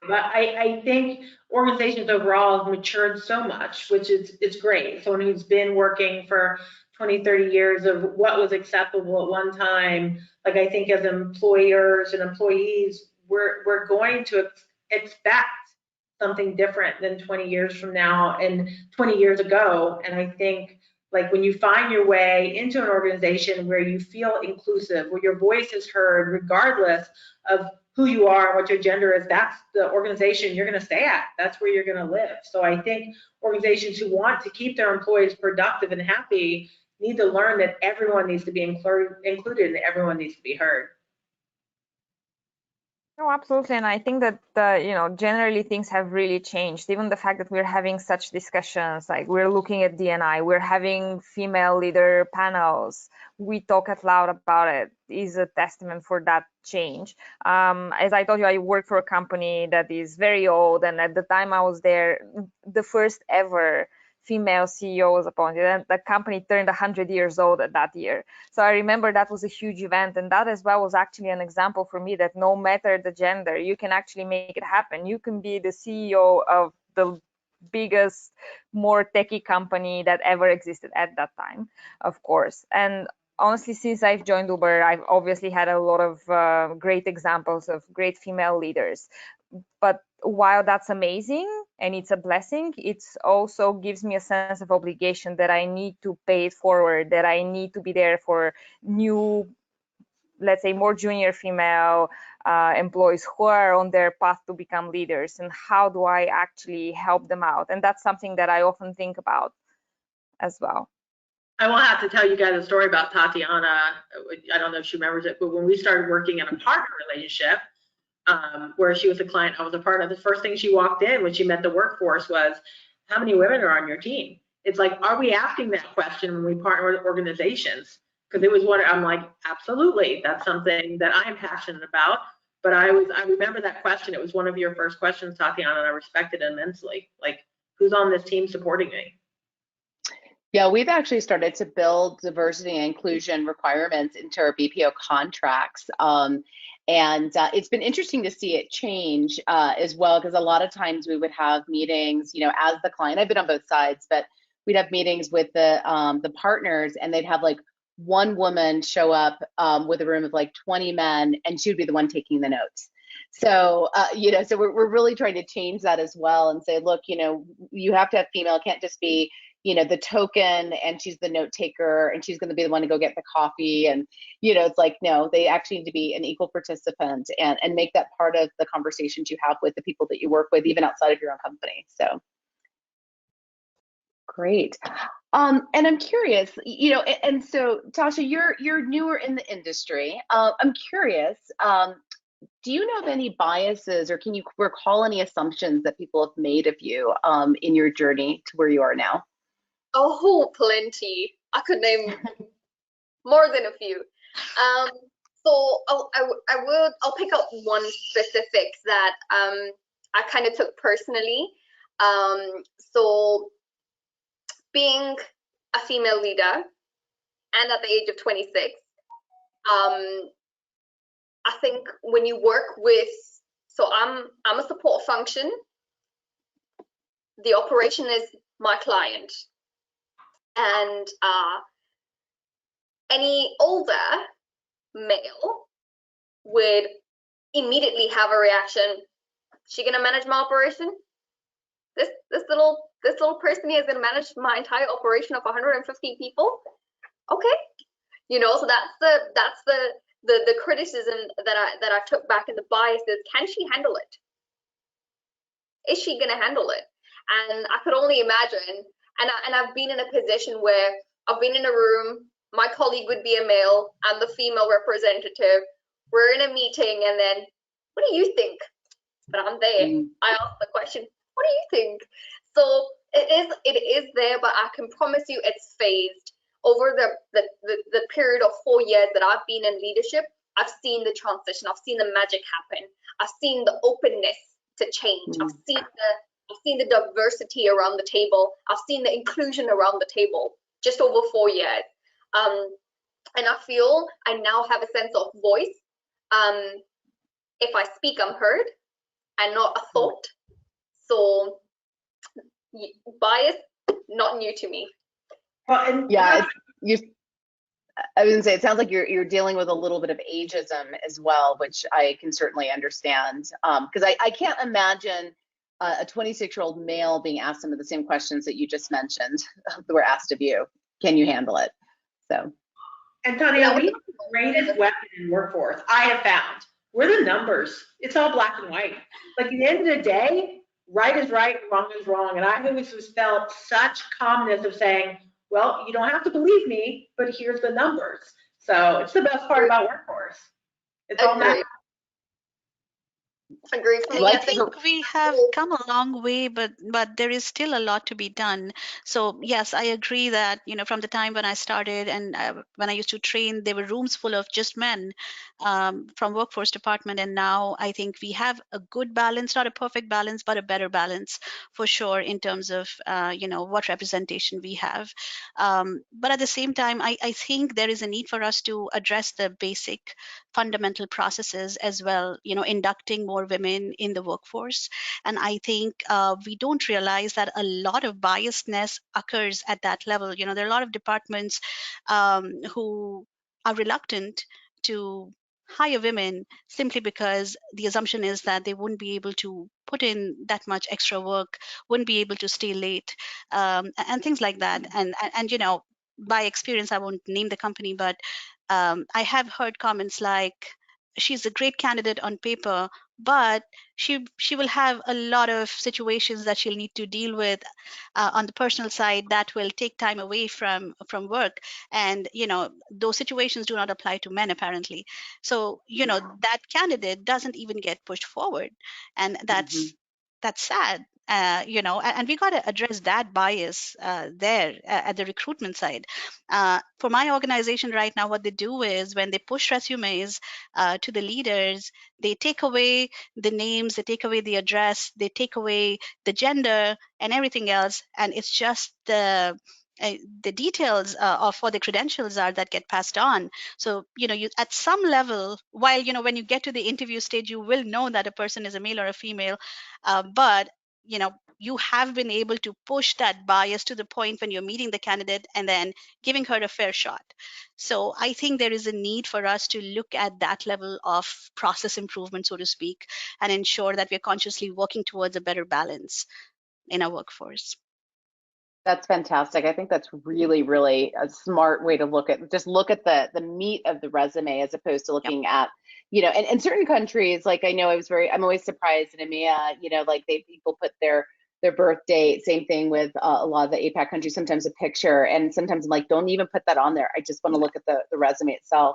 But I think organizations overall have matured so much, which is great. Someone who's been working for 20, 30 years of what was acceptable at one time, like I think as employers and employees, we're going to expect something different than 20 years from now and 20 years ago. And I think like when you find your way into an organization where you feel inclusive, where your voice is heard, regardless of who you are and what your gender is, that's the organization you're going to stay at. That's where you're going to live. So I think organizations who want to keep their employees productive and happy need to learn that everyone needs to be included and everyone needs to be heard. No, absolutely. And I think that, you know, generally things have really changed. Even the fact that we're having such discussions, like we're looking at D&I, we're having female leader panels, we talk out loud about it, is a testament for that change. As I told you, I work for a company that is very old. And at the time I was there, the first ever female CEO was appointed, and the company turned 100 years old at that year. So I remember that was a huge event, and that as well was actually an example for me that no matter the gender, you can actually make it happen. You can be the CEO of the biggest, more techie company that ever existed at that time, of course. And honestly, since I've joined Uber, I've obviously had a lot of great examples of great female leaders. But while that's amazing and it's a blessing, it also gives me a sense of obligation that I need to pay it forward, that I need to be there for new, let's say, more junior female employees who are on their path to become leaders, and how do I actually help them out? And that's something that I often think about as well. I will have to tell you guys a story about Tatiana. I don't know if she remembers it, but when we started working in a partner relationship, where she was a client, I was a partner, the first thing she walked in when she met the workforce was, how many women are on your team? It's like, are we asking that question when we partner with organizations? Because it was one, I'm like, absolutely, that's something that I'm passionate about. But I remember that question. It was one of your first questions, Tatiana, and I respected it immensely. Like, who's on this team supporting me? Yeah, we've actually started to build diversity and inclusion requirements into our BPO contracts. And it's been interesting to see it change as well, because a lot of times we would have meetings, you know, as the client, I've been on both sides, but we'd have meetings with the partners, and they'd have like one woman show up with a room of like 20 men, and she would be the one taking the notes. So, you know, so we're really trying to change that as well and say, look, you know, you have to have female, it can't just be, you know, the token and she's the note taker and she's going to be the one to go get the coffee. And, you know, it's like, no, they actually need to be an equal participant and make that part of the conversations you have with the people that you work with, even outside of your own company. So great. And I'm curious, you know, and so Tasha, you're newer in the industry. I'm curious, do you know of any biases, or can you recall any assumptions that people have made of you in your journey to where you are now? Oh, plenty. I could name more than a few. So I'll pick up one specific that I kind of took personally. So being a female leader and at the age of 26, I think when you work with, so I'm a support function. The operation is my client. And any older male would immediately have a reaction. She gonna manage my operation? This little person here is gonna manage my entire operation of 150 people? Okay, you know. So that's the criticism that I took back, and the bias is, can she handle it? Is she gonna handle it? And I could only imagine. And I've been in a position where I've been in a room, my colleague would be a male, I'm the female representative, we're in a meeting, and then, what do you think? But I'm there. I ask the question, what do you think? So it is there, but I can promise you it's phased. Over the period of 4 years that I've been in leadership, I've seen the transition. I've seen the magic happen. I've seen the openness to change. I've seen the diversity around the table. I've seen the inclusion around the table just over 4 years. And I feel I now have a sense of voice. If I speak, I'm heard and not a thought. So bias, not new to me. Well, and Yeah, I was gonna say, it sounds like you're dealing with a little bit of ageism as well, which I can certainly understand. Because I can't imagine a 26-year-old male being asked some of the same questions that you just mentioned that were asked of you. Can you handle it? So. Antonio, we have the greatest weapon in workforce, I have found. We're the numbers. It's all black and white. Like at the end of the day, right is right, wrong is wrong. And I always felt such calmness of saying, well, you don't have to believe me, but here's the numbers. So it's the best part about workforce. It's all math. Agree for me. I think we have come a long way, but there is still a lot to be done. So yes, I agree that, you know, from the time when I started and when I used to train, there were rooms full of just men from workforce department, and now I think we have a good balance, not a perfect balance, but a better balance for sure in terms of you know, what representation we have. But at the same time, I think there is a need for us to address the basic fundamental processes as well, you know, inducting more women in the workforce. And I think we don't realize that a lot of biasness occurs at that level. You know, there are a lot of departments who are reluctant to hire women simply because the assumption is that they wouldn't be able to put in that much extra work, wouldn't be able to stay late, and things like that. And you know, by experience, I won't name the company, but I have heard comments like, she's a great candidate on paper, but she will have a lot of situations that she'll need to deal with on the personal side that will take time away from work. And you know, those situations do not apply to men apparently. So you know, that candidate doesn't even get pushed forward, and that's sad. You know, and we got to address that bias there at the recruitment side. For my organization right now, what they do is when they push resumes to the leaders, they take away the names, they take away the address, they take away the gender and everything else, and it's just the details of what the credentials are that get passed on. So you know, you at some level, while you know, when you get to the interview stage, you will know that a person is a male or a female, but you know, you have been able to push that bias to the point when you're meeting the candidate and then giving her a fair shot. So I think there is a need for us to look at that level of process improvement, so to speak, and ensure that we're consciously working towards a better balance in our workforce. That's fantastic. I think that's really, really a smart way to look at the meat of the resume as opposed to looking at, you know, and in certain countries, like I know I'm always surprised in EMEA, you know, like people put their birth date, same thing with a lot of the APAC countries, sometimes a picture, and sometimes I'm like, don't even put that on there. I just want to look at the resume itself.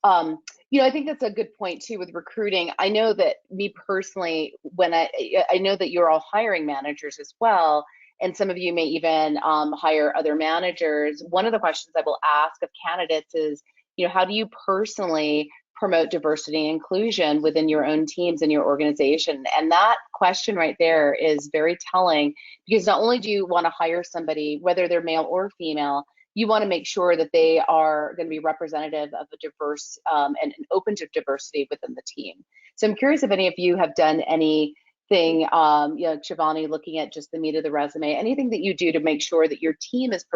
You know, I think that's a good point too with recruiting. I know that me personally, when I know that you're all hiring managers as well, and some of you may even hire other managers. One of the questions I will ask of candidates is, you know, how do you personally promote diversity and inclusion within your own teams and your organization? And that question right there is very telling, because not only do you want to hire somebody, whether they're male or female, you want to make sure that they are going to be representative of a diverse and open to diversity within the team. So I'm curious if any of you have done anything, you know, Shivani, looking at just the meat of the resume, anything that you do to make sure that your team is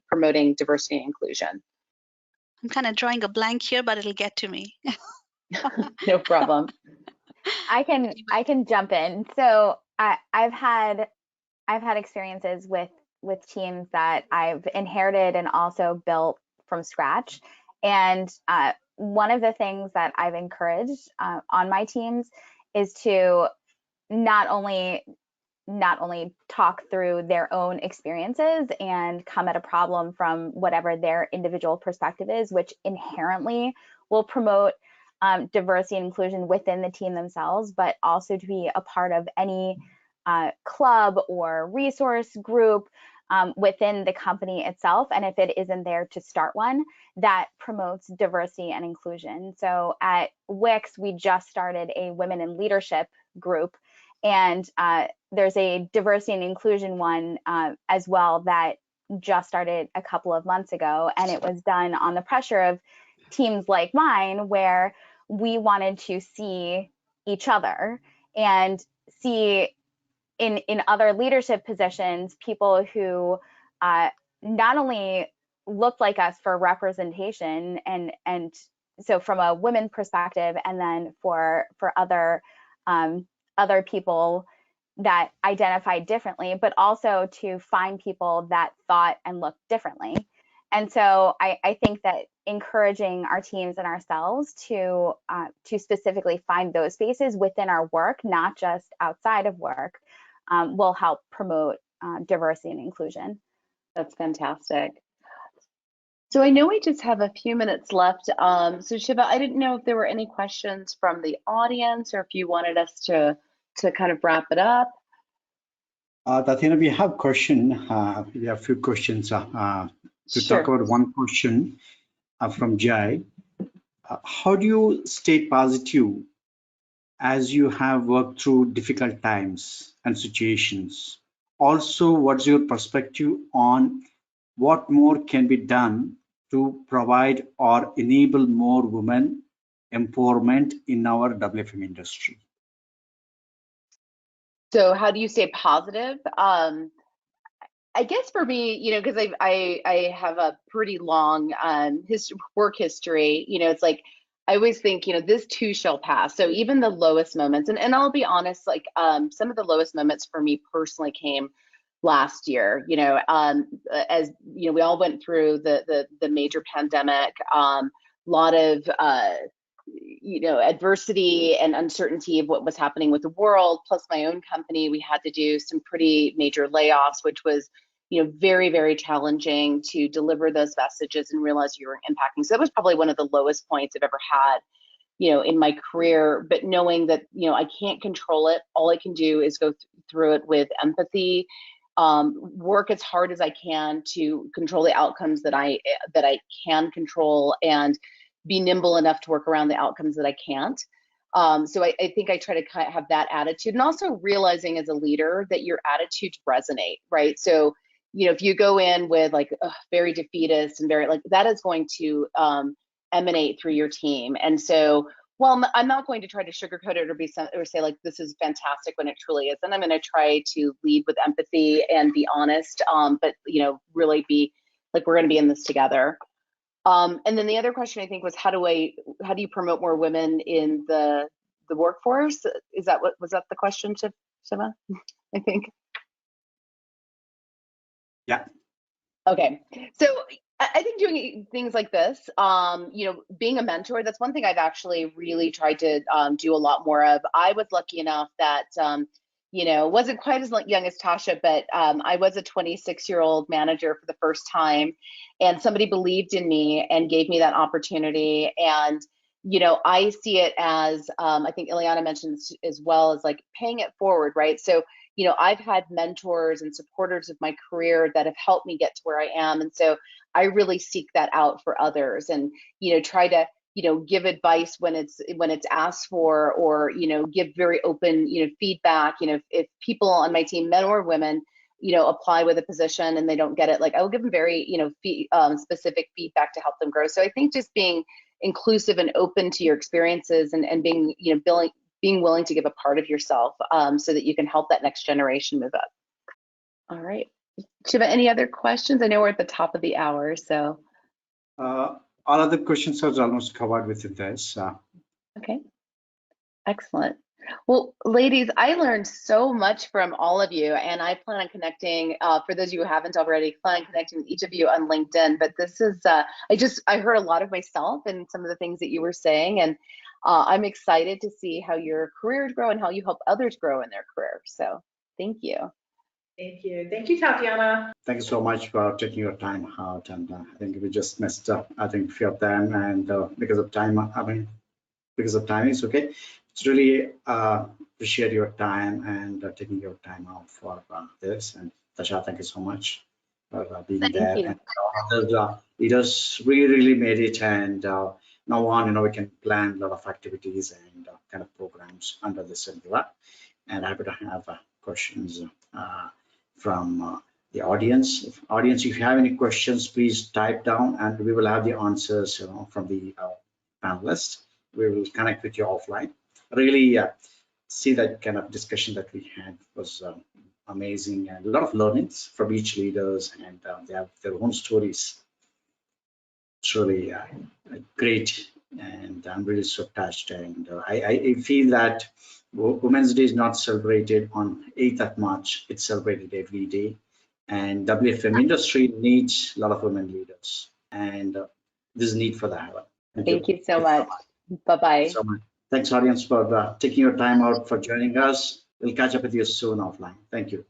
promoting diversity and inclusion? I'm kind of drawing a blank here, but it'll get to me. No problem. I can jump in. So I've had experiences with teams that I've inherited and also built from scratch. And one of the things that I've encouraged on my teams is to not only talk through their own experiences and come at a problem from whatever their individual perspective is, which inherently will promote diversity and inclusion within the team themselves, but also to be a part of any club or resource group within the company itself, and if it isn't there, to start one that promotes diversity and inclusion. So at WIX, we just started a Women in Leadership group, and there's a diversity and inclusion one as well that just started a couple of months ago, and it was done on the pressure of teams like mine, where we wanted to see each other and see in other leadership positions people who not only looked like us for representation, and so from a women perspective, and then for other people that identified differently, but also to find people that thought and looked differently. And so I think that encouraging our teams and ourselves to specifically find those spaces within our work, not just outside of work, will help promote diversity and inclusion. That's fantastic. So I know we just have a few minutes left. So Shiva, I didn't know if there were any questions from the audience, or if you wanted us to kind of wrap it up. Tatiana, we have question. We have a few questions to Sure. talk about. One question from Jai. How do you stay positive as you have worked through difficult times and situations? Also, what's your perspective on what more can be done to provide or enable more women empowerment in our WFM industry? So how do you stay positive? I guess for me, because I have a pretty long work history, it's like I always think, this too shall pass. So even the lowest moments, and I'll be honest, like some of the lowest moments for me personally came last year. As we all went through the major pandemic, lot of adversity and uncertainty of what was happening with the world, plus my own company. We had to do some pretty major layoffs, which was very, very challenging to deliver those messages and realize you were impacting. So that was probably one of the lowest points I've ever had in my career. But knowing that I can't control it, all I can do is go through it with empathy, work as hard as I can to control the outcomes that I can control, and be nimble enough to work around the outcomes that I can't. So I think I try to kind of have that attitude, and also realizing as a leader that your attitudes resonate, right? So, if you go in with like very defeatist and very like, that is going to emanate through your team. And so, well, I'm not going to try to sugarcoat it or say like, this is fantastic when it truly isn't. I'm going to try to lead with empathy and be honest, but really be like, we're going to be in this together. And then the other question I think was, how do you promote more women in the workforce? Was that the question, Shiva? I think. Yeah. Okay. So I think doing things like this, being a mentor, that's one thing I've actually really tried to do a lot more of. I was lucky enough that, wasn't quite as young as Tasha, but I was a 26-year-old manager for the first time, and somebody believed in me and gave me that opportunity. And, I see it as, I think Ileana mentioned as well, as like paying it forward, right? So, I've had mentors and supporters of my career that have helped me get to where I am. And so I really seek that out for others, and, try to, give advice when it's asked for, or, give very open, feedback. If people on my team, men or women, apply with a position and they don't get it, like I will give them very, specific feedback to help them grow. So I think just being inclusive and open to your experiences, and being, being willing to give a part of yourself, so that you can help that next generation move up. All right. Shiva, any other questions? I know we're at the top of the hour, so. All other questions are almost covered within this. Okay, excellent. Well, ladies, I learned so much from all of you, and I plan on connecting, for those of you who haven't already, plan on connecting with each of you on LinkedIn. But this is, I heard a lot of myself and some of the things that you were saying, and I'm excited to see how your careers grow and how you help others grow in their career. So thank you. Thank you. Thank you, Tatiana. Thank you so much for taking your time out. And I think we just messed up, I think, a few of them. And because of time, it's okay. It's really appreciate your time and taking your time out for this. And Tasha, thank you so much. for being Thank there. you. And other leaders really made it. And now on, we can plan a lot of activities and kind of programs under this umbrella. And happy to have questions from the audience. If you have any questions, please type down, and we will have the answers, from the panelists. We will connect with you offline. Really see that kind of discussion that we had was amazing, and a lot of learnings from each leaders, and they have their own stories. It's really great, and I'm really so touched. And I feel that Women's Day is not celebrated on 8th of March. It's celebrated every day. And WFM industry needs a lot of women leaders. And this is need for that. Thank you so much. Bye-bye. So much. Thanks, audience, for taking your time out for joining us. We'll catch up with you soon offline. Thank you.